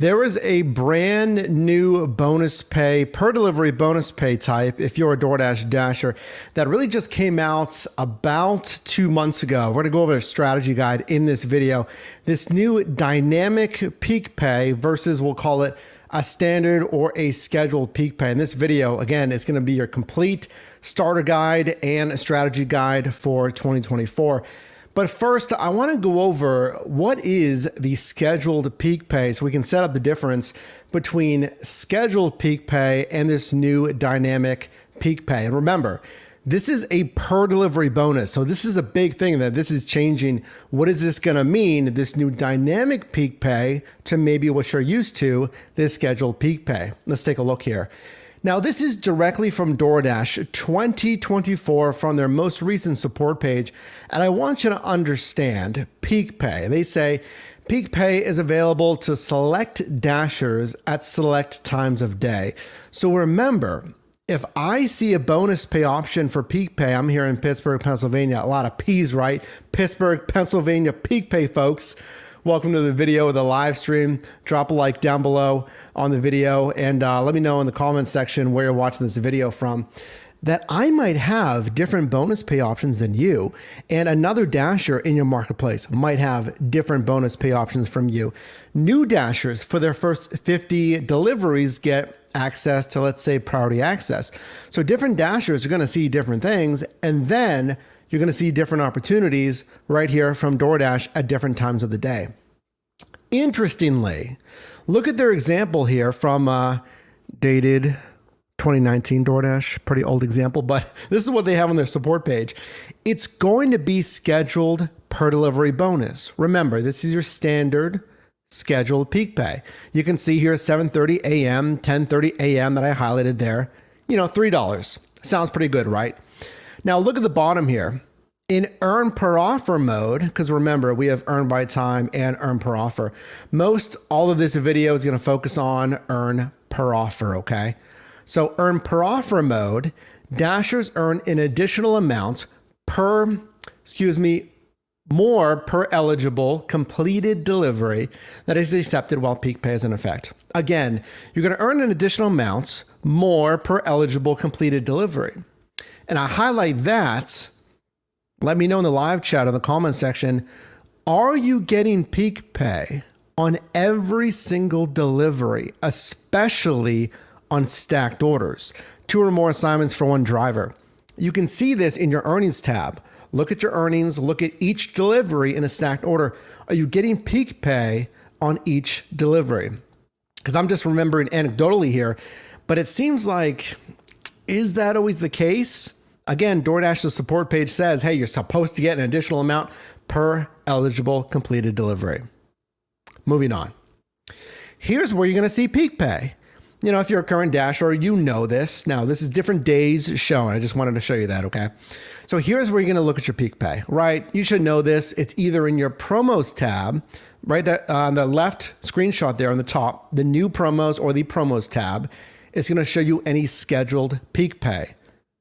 There is a brand new bonus pay, per delivery bonus pay type, if you're a DoorDash Dasher, that really just came out about 2 months ago. We're going to go over a strategy guide in this video. This new dynamic peak pay versus, we'll call it a standard or a scheduled peak pay. In this video, again, it's going to be your complete starter guide and a strategy guide for 2024. But first, I want to go over what is the scheduled peak pay so we can set up the difference between scheduled peak pay and this new dynamic peak pay. And remember, this is a per delivery bonus. So this is a big thing that this is changing. What is this going to mean? This new dynamic peak pay to maybe what you're used to, this scheduled peak pay. Let's take a look here. Now, this is directly from DoorDash 2024 from their most recent support page. And I want you to understand peak pay. They say peak pay is available to select Dashers at select times of day. So remember, if I see a bonus pay option for peak pay, I'm here in Pittsburgh, Pennsylvania, a lot of P's, right? Pittsburgh, Pennsylvania, peak pay, folks. Welcome to the video, the live stream. Drop a like down below on the video and let me know in the comments section where you're watching this video from, that I might have different bonus pay options than you, and another Dasher in your marketplace might have different bonus pay options from you. New Dashers for their first 50 deliveries get access to, let's say, priority access. So different Dashers are going to see different things, and then you're going to see different opportunities right here from DoorDash at different times of the day. Interestingly, look at their example here from dated 2019 DoorDash, pretty old example, but this is what they have on their support page. It's going to be scheduled per delivery bonus. Remember, this is your standard scheduled peak pay. You can see here 7:30 a.m., 10:30 a.m. that I highlighted there. You know, $3. Sounds pretty good, right? Now look at the bottom here. In earn per offer mode, because remember, we have earn by time and earn per offer. All of this video is going to focus on earn per offer, okay? So earn per offer mode, Dashers earn an additional amount more per eligible completed delivery that is accepted while peak pay is in effect. Again, you're going to earn an additional amount more per eligible completed delivery. And I highlight that. Let me know in the live chat or the comment section, are you getting peak pay on every single delivery, especially on stacked orders? 2 or more assignments for one driver. You can see this in your earnings tab. Look at your earnings, look at each delivery in a stacked order. Are you getting peak pay on each delivery? Because I'm just remembering anecdotally here, but it seems like, is that always the case? Again, DoorDash's support page says, hey, you're supposed to get an additional amount per eligible completed delivery. Moving on. Here's where you're going to see peak pay. You know, if you're a current Dasher, you know this. Now, this is different days shown. I just wanted to show you that, okay? So here's where you're going to look at your peak pay, right? You should know this. It's either in your promos tab, right on the left screenshot there on the top, the new promos or the promos tab. It's going to show you any scheduled peak pay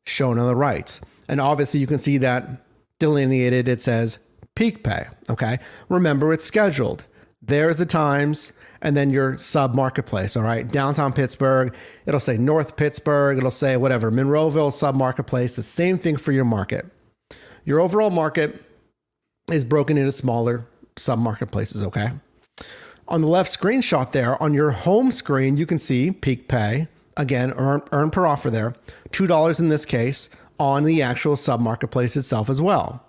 shown on the right. And obviously you can see that delineated. It says peak pay. Okay. Remember, it's scheduled. There's the times and then your sub marketplace. All right. Downtown Pittsburgh. It'll say North Pittsburgh. It'll say whatever, Monroeville sub marketplace. The same thing for your market. Your overall market is broken into smaller sub marketplaces. Okay. On the left screenshot there on your home screen, you can see peak pay. Again, earn per offer there, $2 in this case on the actual sub marketplace itself as well.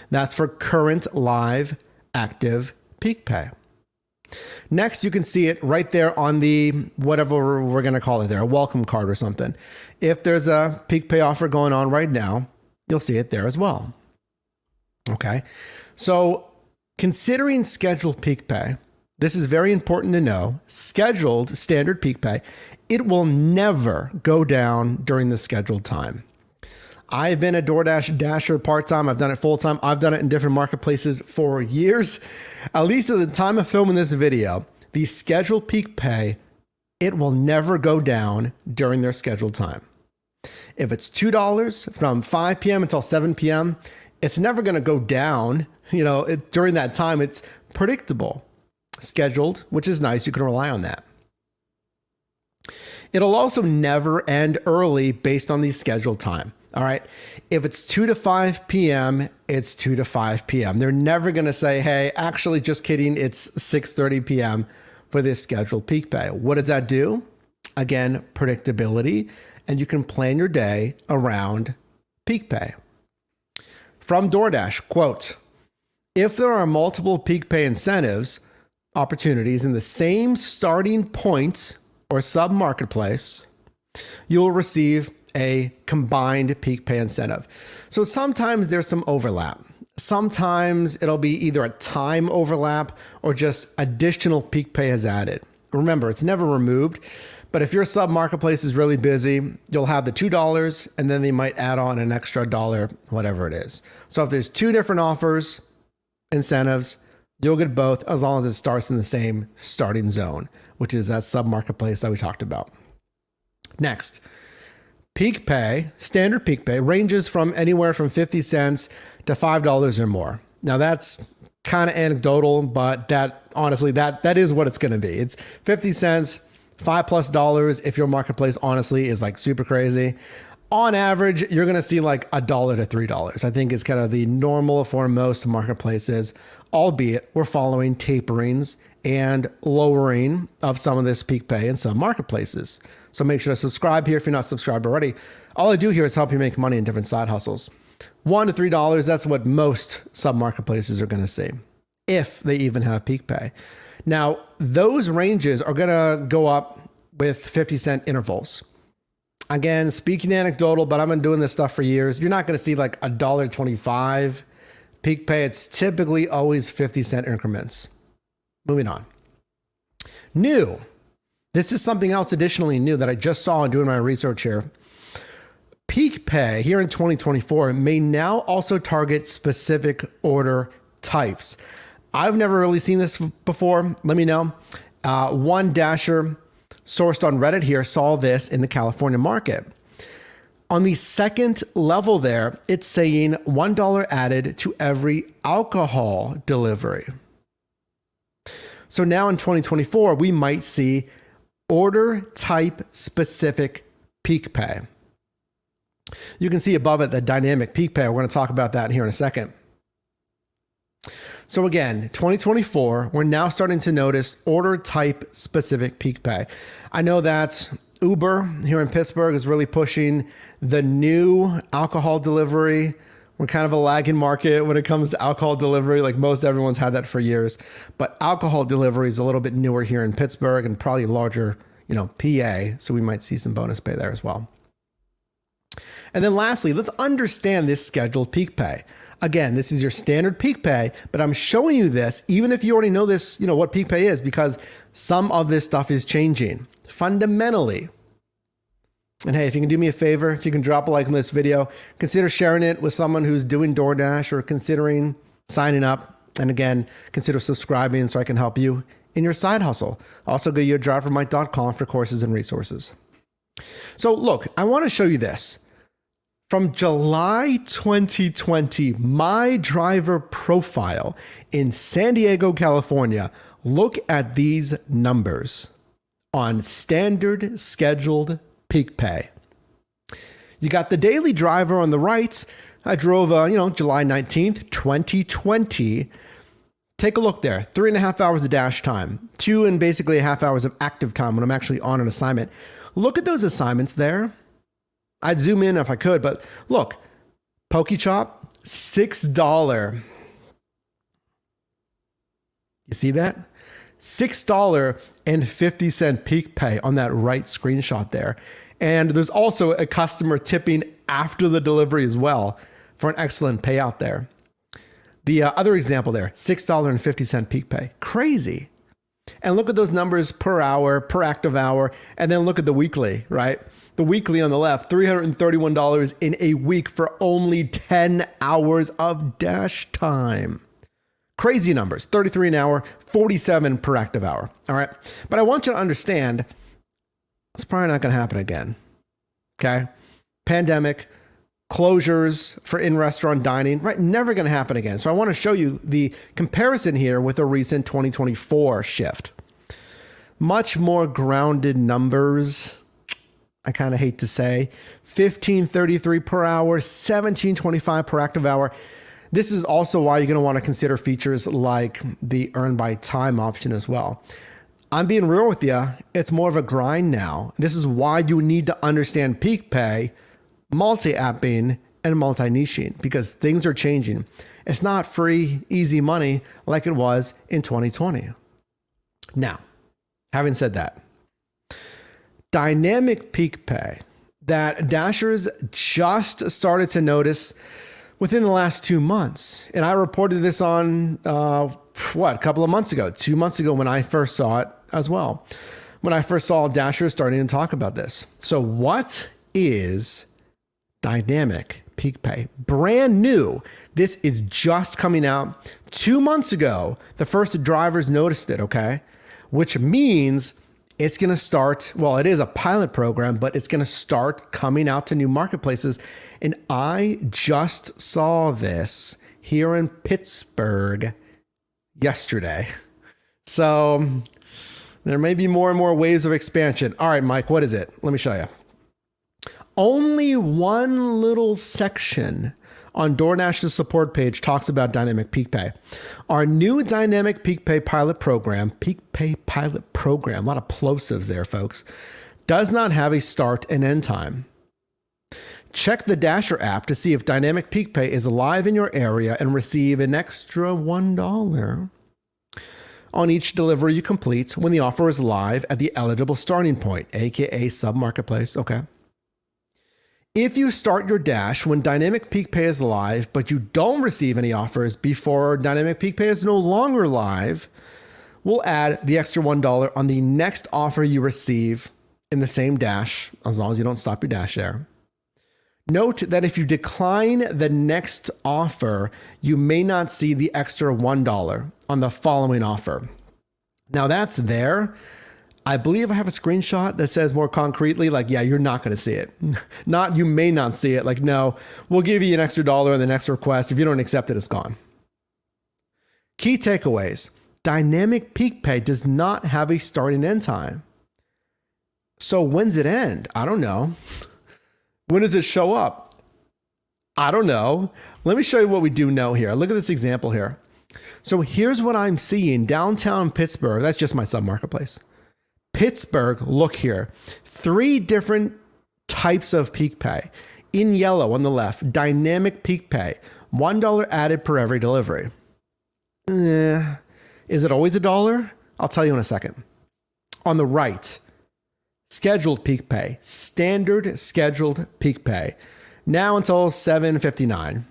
That's for current live active peak pay. Next, you can see it right there on the, whatever we're going to call it there, a welcome card or something. If there's a peak pay offer going on right now, you'll see it there as well. Okay. So considering scheduled peak pay, this is very important to know. Scheduled standard peak pay, it will never go down during the scheduled time. I've been a DoorDash Dasher part-time. I've done it full-time. I've done it in different marketplaces for years. At least at the time of filming this video, the scheduled peak pay, it will never go down during their scheduled time. If it's $2 from 5 p.m. until 7 p.m., it's never going to go down. You know, during that time, it's predictable. scheduled, which is nice. You can rely on that. It'll also never end early based on the scheduled time. All right. If it's 2 to 5 p.m., it's 2 to 5 p.m. They're never going to say, hey, actually, just kidding, it's 6:30 p.m. for this scheduled peak pay. What does that do? Again, predictability, and you can plan your day around peak pay. From DoorDash, quote, if there are multiple peak pay incentives, opportunities in the same starting point or sub-marketplace, you'll receive a combined peak pay incentive. So sometimes there's some overlap. Sometimes it'll be either a time overlap or just additional peak pay is added. Remember, it's never removed, but if your sub-marketplace is really busy, you'll have the $2 and then they might add on an extra $1, whatever it is. So if there's 2 different offers, incentives, you'll get both as long as it starts in the same starting zone, which is that sub-marketplace that we talked about. Next, peak pay, standard peak pay, ranges from anywhere from 50 cents to $5 or more. Now that's kind of anecdotal, but that honestly, that is what it's going to be. It's 50 cents, $5+ if your marketplace honestly is like super crazy. On average, you're going to see like $1 to $3. I think is kind of the normal for most marketplaces, albeit we're following taperings and lowering of some of this peak pay in some marketplaces. So make sure to subscribe here if you're not subscribed already. All I do here is help you make money in different side hustles. $1 to $3, that's what most sub marketplaces are going to see, if they even have peak pay. Now, those ranges are going to go up with 50-cent intervals. Again, speaking anecdotal, but I've been doing this stuff for years. You're not going to see like $1.25 peak pay. It's typically always 50-cent increments. Moving on. New. This is something else additionally new that I just saw in doing my research here. Peak pay here in 2024 may now also target specific order types. I've never really seen this before. Let me know. One dasher sourced on Reddit here saw this in the California market. On the second level there, it's saying $1 added to every alcohol delivery. So now in 2024, we might see order type specific peak pay. You can see above it the dynamic peak pay. We're going to talk about that here in a second. So again, 2024, we're now starting to notice order type specific peak pay. I know that Uber here in Pittsburgh is really pushing the new alcohol delivery. We're kind of a lagging market when it comes to alcohol delivery. Like most everyone's had that for years, but alcohol delivery is a little bit newer here in Pittsburgh and probably larger, PA. So we might see some bonus pay there as well. And then lastly, let's understand this scheduled peak pay. Again, this is your standard peak pay, but I'm showing you this, even if you already know this, what peak pay is, because some of this stuff is changing fundamentally. And hey, if you can do me a favor, if you can drop a like on this video, consider sharing it with someone who's doing DoorDash or considering signing up. And again, consider subscribing so I can help you in your side hustle. Also go to yourdrivermike.com for courses and resources. So look, I want to show you this. From July 2020, my driver profile in San Diego, California, look at these numbers on standard scheduled peak pay. You got the daily driver on the right. I drove, July 19th, 2020. Take a look there. 3.5 hours of dash time, 2 and basically a half hours of active time when I'm actually on an assignment. Look at those assignments there. I'd zoom in if I could, but look, Poke Chop, $6. You see that? $6.50 peak pay on that right screenshot there. And there's also a customer tipping after the delivery as well for an excellent payout there. The other example there, $6.50 peak pay. Crazy. And look at those numbers per hour, per active hour, and then look at the weekly, right? The weekly on the left, $331 in a week for only 10 hours of dash time. Crazy numbers, 33 an hour, 47 per active hour. All right. But I want you to understand, it's probably not going to happen again. Okay. Pandemic, closures for in-restaurant dining, right? Never going to happen again. So I want to show you the comparison here with a recent 2024 shift. Much more grounded numbers. I kind of hate to say, $15.33 per hour, $17.25 per active hour. This is also why you're going to want to consider features like the earn by time option as well. I'm being real with you. It's more of a grind now. This is why you need to understand peak pay, multi-apping, and multi-niching, because things are changing. It's not free, easy money like it was in 2020. Now, having said that, dynamic peak pay that Dashers just started to notice within the last 2 months. And I reported this on, a couple of months ago, 2 months ago when I first saw it as well. When I first saw Dashers starting to talk about this. So what is dynamic peak pay? Brand new. This is just coming out 2 months ago. The first drivers noticed it, okay? Which means it's going to start, well, it is a pilot program, but it's going to start coming out to new marketplaces. And I just saw this here in Pittsburgh yesterday. So there may be more and more waves of expansion. All right, Mike, what is it? Let me show you. Only one little section on DoorDash's support page talks about dynamic peak pay. Our new dynamic peak pay pilot program, a lot of plosives there, folks, does not have a start and end time. Check the Dasher app to see if dynamic peak pay is live in your area and receive an extra $1 on each delivery you complete when the offer is live at the eligible starting point, aka sub-marketplace, okay? If you start your Dash when dynamic peak pay is live, but you don't receive any offers before dynamic peak pay is no longer live, we'll add the extra $1 on the next offer you receive in the same Dash, as long as you don't stop your Dash there. Note that if you decline the next offer, you may not see the extra $1 on the following offer. Now that's there. I believe I have a screenshot that says more concretely, like, yeah, you're not going to see it. Not, you may not see it. Like, no, we'll give you an extra $1 on the next request. If you don't accept it, it's gone. Key takeaways. Dynamic peak pay does not have a start and end time. So when's it end? I don't know. When does it show up? I don't know. Let me show you what we do know here. Look at this example here. So here's what I'm seeing. Downtown Pittsburgh, that's just my sub-marketplace. Pittsburgh, look here. 3 different types of peak pay. In yellow on the left, dynamic peak pay. $1 added per every delivery. Is it always $1? I'll tell you in a second. On the right, scheduled peak pay. Standard scheduled peak pay. Now until $7.59.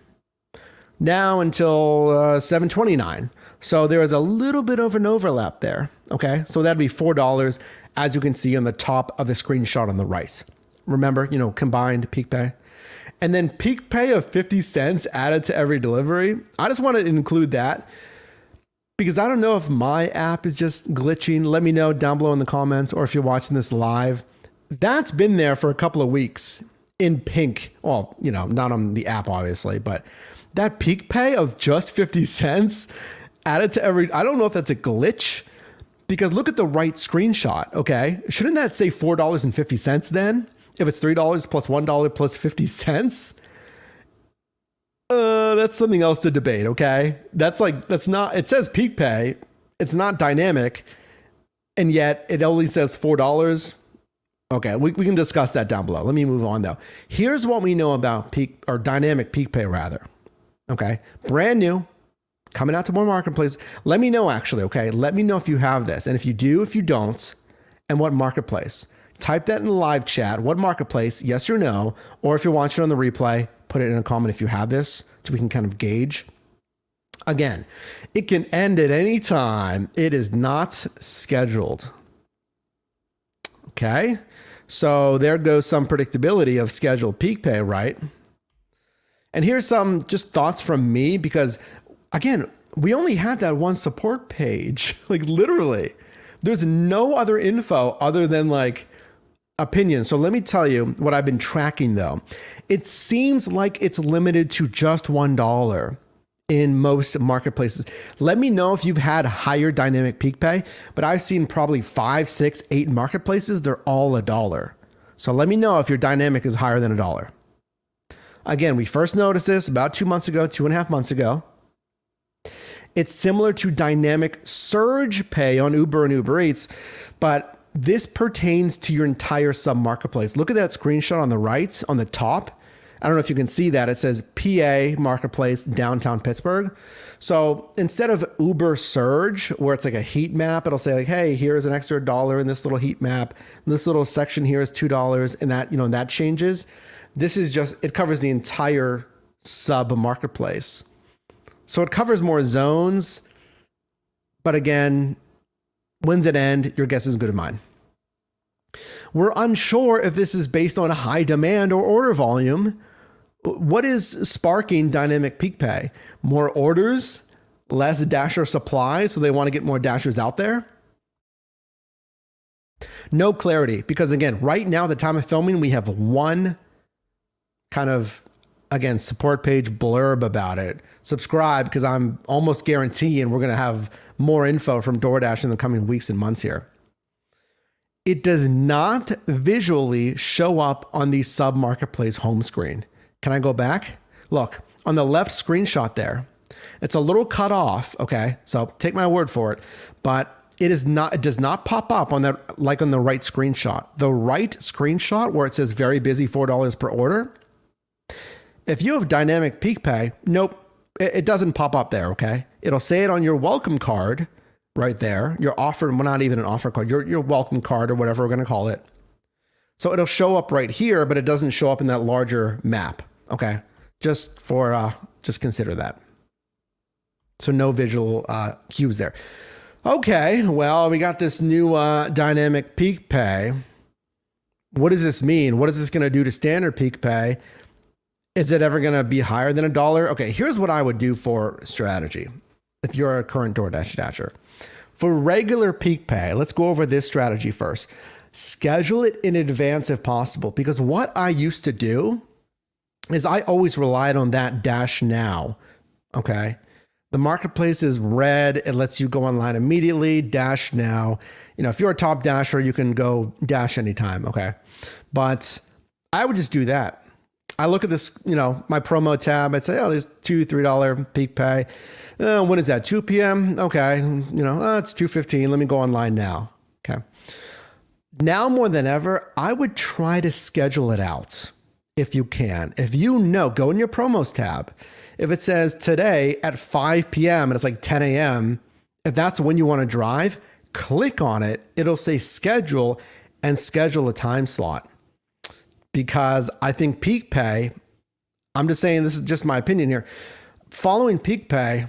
Now until $7.29. So there is a little bit of an overlap there. Okay, so that'd be $4, as you can see on the top of the screenshot on the right. Remember, combined peak pay. And then peak pay of 50 cents added to every delivery. I just want to include that because I don't know if my app is just glitching. Let me know down below in the comments, or if you're watching this live. That's been there for a couple of weeks in pink. Well, not on the app, obviously, but that peak pay of just 50 cents added to every, I don't know if that's a glitch, because look at the right screenshot, okay? Shouldn't that say $4.50 then? If it's $3 plus $1 plus 50 cents? That's something else to debate, okay? That's not, it says peak pay, it's not dynamic, and yet it only says $4. Okay, we can discuss that down below. Let me move on though. Here's what we know about peak, or dynamic peak pay rather. Okay, brand new, coming out to more marketplaces. Let me know actually, okay? Let me know if you have this. And if you do, if you don't, and what marketplace. Type that in the live chat. What marketplace, yes or no? Or if you're watching on the replay, put it in a comment if you have this, so we can kind of gauge. Again, it can end at any time. It is not scheduled. Okay, so there goes some predictability of scheduled peak pay, right? And here's some just thoughts from me, because again, we only had that one support page, like literally. There's no other info other than like opinion. So let me tell you what I've been tracking though. It seems like it's limited to just $1 in most marketplaces. Let me know if you've had higher dynamic peak pay, but I've seen probably 5, 6, 8 marketplaces. They're all $1. So let me know if your dynamic is higher than $1. Again, we first noticed this about 2 months ago, 2.5 months ago. It's similar to dynamic surge pay on Uber and Uber Eats, but this pertains to your entire sub marketplace. Look at that screenshot on the right, on the top. I don't know if you can see that. It says PA Marketplace, downtown Pittsburgh. So instead of Uber Surge, where it's like a heat map, it'll say like, hey, here's an extra $1 in this little heat map. And this little section here is $2, and that, that changes. This is just, it covers the entire sub marketplace. So it covers more zones. But again, when's it end? Your guess is as good as mine. We're unsure if this is based on high demand or order volume. What is sparking dynamic peak pay? More orders, less Dasher supply, so they want to get more Dashers out there? No clarity, because again, right now, the time of filming, we have one kind of, again, support page blurb about it. Subscribe, because I'm almost guaranteeing we're going to have more info from DoorDash in the coming weeks and months here. It does not visually show up on the sub marketplace home screen. Can I go back? Look, on the left screenshot there, it's a little cut off. Okay. So take my word for it, but it does not pop up on that, like on the right screenshot. The right screenshot where it says very busy, $4 per order. If you have dynamic peak pay, nope, it doesn't pop up there. Okay. It'll say it on your welcome card right there. Your offer, well, not even an offer card, your welcome card or whatever we're going to call it. So it'll show up right here, but it doesn't show up in that larger map. Okay. Just consider that. So no visual cues there. Okay. Well, we got this new dynamic peak pay. What does this mean? What is this going to do to standard peak pay? Is it ever going to be higher than $1? Okay. Here's what I would do for strategy. If you're a current DoorDash Dasher. For regular peak pay, let's go over this strategy first. Schedule it in advance if possible, because what I used to do is I always relied on that Dash Now. Okay. The marketplace is red. It lets you go online immediately. Dash Now. If you're a top Dasher, you can go Dash anytime. Okay. But I would just do that. I look at this, my promo tab. I'd say, oh, there's $2, $3 peak pay. When is that? 2 p.m. Okay. It's 2:15. Let me go online now. Okay. Now more than ever, I would try to schedule it out if you can. If go in your promos tab. If it says today at 5 p.m. and it's like 10 a.m., if that's when you want to drive, click on it. It'll say schedule and schedule a time slot. Because I think peak pay, I'm just saying, this is just my opinion here. Following peak pay,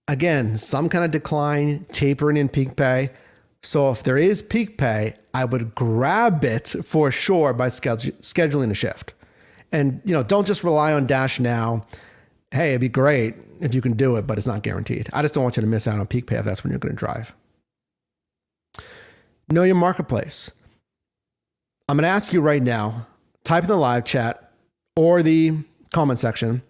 again, some kind of decline, tapering in peak pay. So if there is peak pay, I would grab it for sure by scheduling a shift. And, don't just rely on Dash Now. Hey, it'd be great if you can do it, but it's not guaranteed. I just don't want you to miss out on peak pay if that's when you're going to drive. Know your marketplace. I'm going to ask you right now, type in the live chat or the comment section,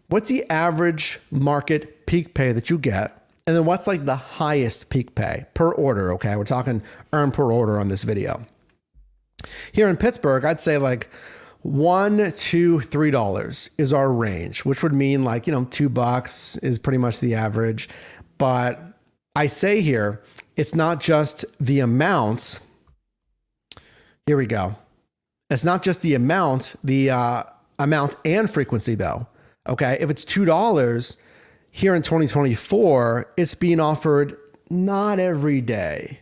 what's the average market peak pay that you get? And then what's like the highest peak pay per order? Okay. We're talking earn per order on this video. Here in Pittsburgh, I'd say like $1 to $3 is our range, which would mean like, $2 is pretty much the average. But I say here, it's not just the amounts. Here we go. It's not just the amount and frequency though. Okay. If it's $2 here in 2024, it's being offered not every day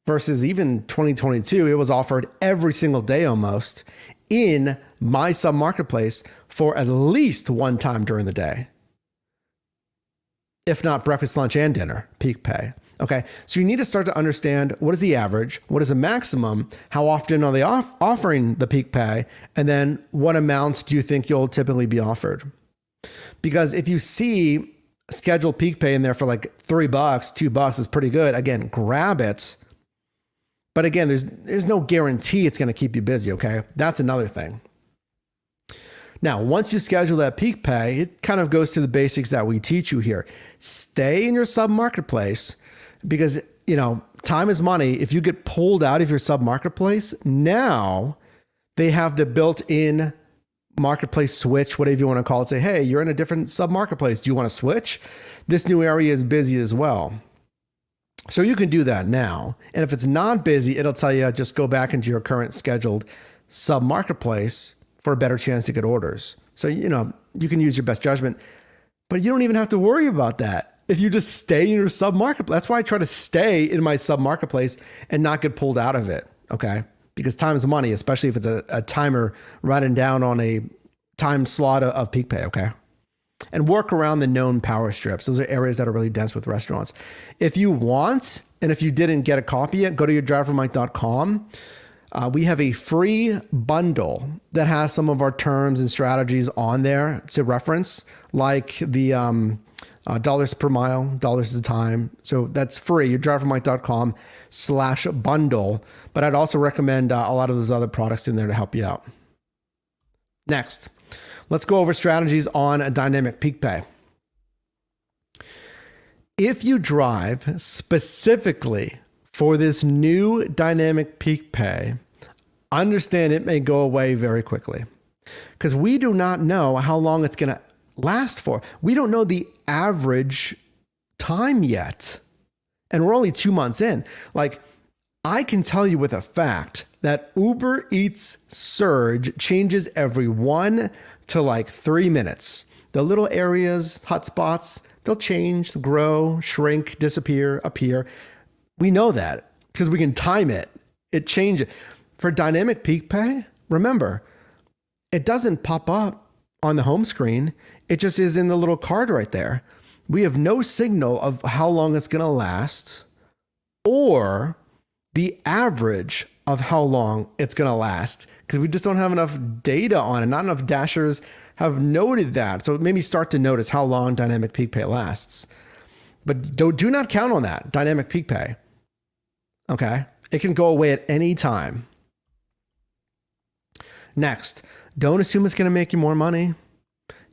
versus even 2022. It was offered every single day almost in my sub marketplace for at least one time during the day. If not breakfast, lunch, and dinner, peak pay. Okay. So you need to start to understand what is the average, what is the maximum, how often are they offering the peak pay, and then what amounts do you think you'll typically be offered? Because if you see scheduled peak pay in there for like $3, $2 is pretty good. Again, grab it. But again, there's no guarantee it's going to keep you busy, okay? That's another thing. Now, once you schedule that peak pay, it kind of goes to the basics that we teach you here. Stay in your sub marketplace because, time is money. If you get pulled out of your sub marketplace, now they have the built-in marketplace switch, whatever you want to call it. Say, hey, you're in a different sub marketplace. Do you want to switch? This new area is busy as well. So you can do that now. And if it's not busy, it'll tell you just go back into your current scheduled sub marketplace for a better chance to get orders. So, you can use your best judgment, but you don't even have to worry about that if you just stay in your sub marketplace. That's why I try to stay in my sub marketplace and not get pulled out of it. Okay. Because time is money, especially if it's a timer running down on a time slot of peak pay. Okay. And work around the known power strips. Those are areas that are really dense with restaurants. If you want, and if you didn't get a copy yet, go to yourdrivermike.com. We have a free bundle that has some of our terms and strategies on there to reference, like the dollars per mile, dollars at a time. So that's free, yourdrivermike.com/bundle. But I'd also recommend a lot of those other products in there to help you out. Next, let's go over strategies on a dynamic peak pay. If you drive specifically for this new dynamic peak pay, understand it may go away very quickly because we do not know how long it's going to last for. We don't know the average time yet. And we're only 2 months in. Like, I can tell you with a fact that Uber Eats surge changes every 1 to 3 minutes. The little areas, hotspots, they'll change, grow, shrink, disappear, appear. We know that because we can time it. It changes. For dynamic peak pay, remember, it doesn't pop up on the home screen. It just is in the little card right there. We have no signal of how long it's going to last or the average of how long it's going to last because we just don't have enough data on it. Not enough dashers have noted that. So it made me start to notice how long dynamic peak pay lasts. But do not count on that, dynamic peak pay. Okay? It can go away at any time. Next, don't assume it's going to make you more money.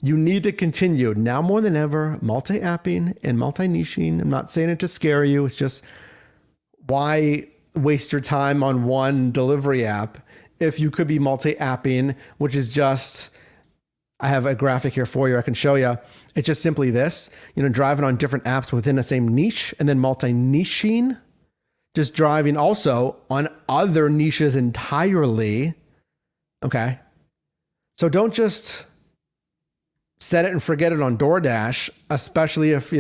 You need to continue, now more than ever, multi-apping and multi-niching. I'm not saying it to scare you. It's just, why waste your time on one delivery app if you could be multi-apping, which is just, I have a graphic here for you. I can show you. It's just simply this, driving on different apps within the same niche and then multi-niching, just driving also on other niches entirely. Okay. So don't just set it and forget it on DoorDash, especially if,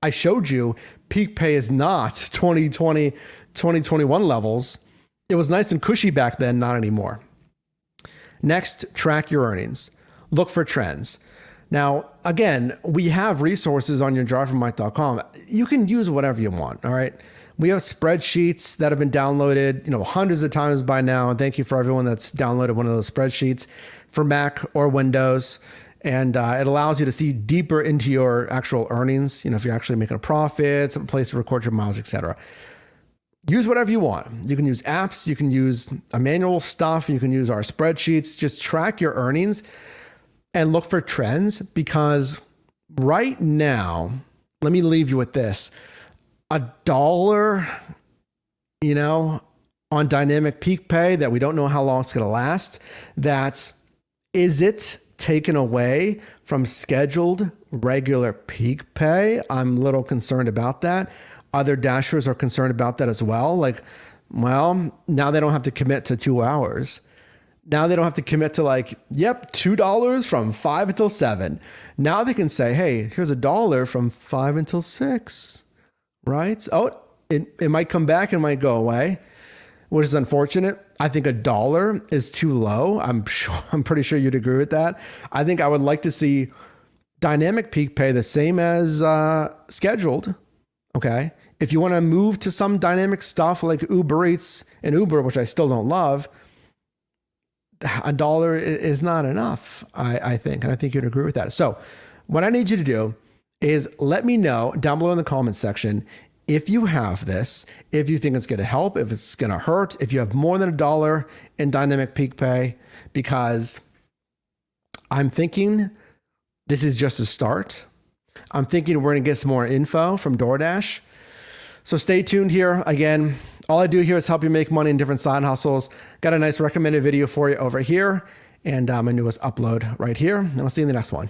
I showed you peak pay is not 2020, 2021 levels. It was nice and cushy back then, not anymore. Next, track your earnings. Look for trends. Now, again, we have resources on yourdrivermike.com. You can use whatever you want, all right? We have spreadsheets that have been downloaded, hundreds of times by now. And thank you for everyone that's downloaded one of those spreadsheets for Mac or Windows. And it allows you to see deeper into your actual earnings. If you're actually making a profit, some place to record your miles, etc. Use whatever you want. You can use apps. You can use a manual stuff. You can use our spreadsheets. Just track your earnings and look for trends because right now, let me leave you with this. $1, on dynamic peak pay that we don't know how long it's going to last, is it taken away from scheduled regular peak pay? I'm a little concerned about that. Other dashers are concerned about that as well. Now they don't have to commit to 2 hours. Now they don't have to commit to $2 from 5 until 7. Now they can say, hey, here's $1 from 5 until 6. Right? Oh, it might come back and might go away, which is unfortunate. I think $1 is too low. I'm pretty sure you'd agree with that. I think I would like to see dynamic peak pay the same as scheduled. Okay. If you want to move to some dynamic stuff like Uber Eats and Uber, which I still don't love, $1 is not enough, I think. And I think you'd agree with that. So what I need you to do is let me know down below in the comments section if you have this, if you think it's going to help, if it's going to hurt, if you have more than $1 in dynamic peak pay, because I'm thinking this is just a start. I'm thinking we're going to get some more info from DoorDash. So stay tuned here. Again, all I do here is help you make money in different side hustles. Got a nice recommended video for you over here, and my newest upload right here. And I'll see you in the next one.